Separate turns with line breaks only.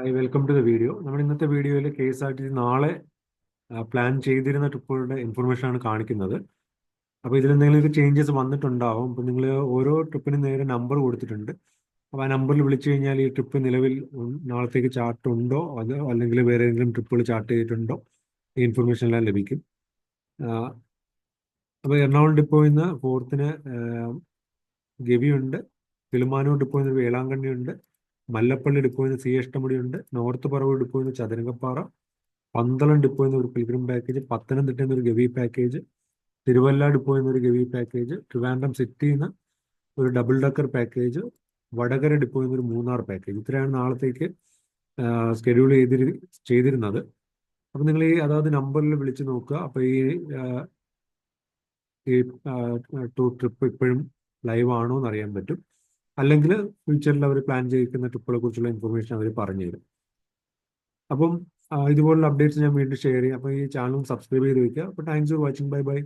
Hi, welcome to the video. നമ്മുടെ ഇന്നത്തെ വീഡിയോയിൽ KSRTC നാളെ പ്ലാൻ ചെയ്തിരുന്ന ട്രിപ്പുകളുടെ ഇൻഫർമേഷൻ ആണ് കാണിക്കുന്നത്. അപ്പോൾ ഇതിലെന്തെങ്കിലും ചേഞ്ചസ് വന്നിട്ടുണ്ടാവും. അപ്പോൾ നിങ്ങൾ ഓരോ ട്രിപ്പിനും നേരെ നമ്പർ കൊടുത്തിട്ടുണ്ട്. അപ്പോൾ ആ നമ്പറിൽ വിളിച്ചു കഴിഞ്ഞാൽ ഈ ട്രിപ്പ് നിലവിൽ നാളത്തേക്ക് ചാർട്ട് ഉണ്ടോ അല്ലെങ്കിൽ വേറെ ഏതെങ്കിലും ട്രിപ്പുകൾ ചാർട്ട് ചെയ്തിട്ടുണ്ടോ, ഈ ഇൻഫർമേഷൻ എല്ലാം ലഭിക്കും. അപ്പോൾ എറണാകുളം ഡിപ്പോയിൽ നിന്ന് ഫോർത്തിന് ഗവിയുണ്ട്, കിളിമാനൂർ ഡിപ്പോയിൽ നിന്ന് വേളാങ്കണ്ണി ഉണ്ട്, മല്ലപ്പള്ളി ഡിപ്പോയിൽ നിന്ന് CH ഉണ്ട്, നോർത്ത് പറവൂർ ഡിപ്പോയിൽ നിന്ന് ചതുരംഗപ്പാറ, പന്തളം ഡിപ്പോയിൽ നിന്ന് ഒരു പിൽഗ്രിം പാക്കേജ്, പത്തനംതിട്ടയിൽ നിന്ന് ഒരു ഗവി പാക്കേജ്, തിരുവല്ല ഡിപ്പോയിൽ നിന്ന് ഒരു ഗവി പാക്കേജ്, ട്രിവാൻഡ്രം സിറ്റിയിൽ നിന്ന് ഒരു ഡബിൾ ഡക്കർ പാക്കേജ്, വടകര ഡിപ്പോയിൽ നിന്ന് ഒരു മൂന്നാർ പാക്കേജ്. ഇത്രയാണ് നാളത്തേക്ക് സ്കെഡ്യൂൾ ചെയ്തിരുന്നത്. അപ്പം നിങ്ങൾ ഈ അതായത് നമ്പറിൽ വിളിച്ച് നോക്കുക. അപ്പോൾ ഈ ടൂർ ട്രിപ്പ് ഇപ്പോഴും ലൈവ് ആണോ എന്ന് അറിയാൻ പറ്റും. അല്ലെങ്കിൽ ഫ്യൂച്ചറിൽ അവർ പ്ലാൻ ചെയ്യിക്കുന്ന ട്രിപ്പുകളെ കുറിച്ചുള്ള ഇൻഫർമേഷൻ അവർ പറഞ്ഞു തരും. അപ്പം ഇതുപോലുള്ള അപ്ഡേറ്റ്സ് ഞാൻ വീണ്ടും ഷെയർ ചെയ്യാം. അപ്പോൾ ഈ ചാനൽ സബ്സ്ക്രൈബ് ചെയ്ത് വയ്ക്കുക. അപ്പോൾ thanks for watching. Bye bye.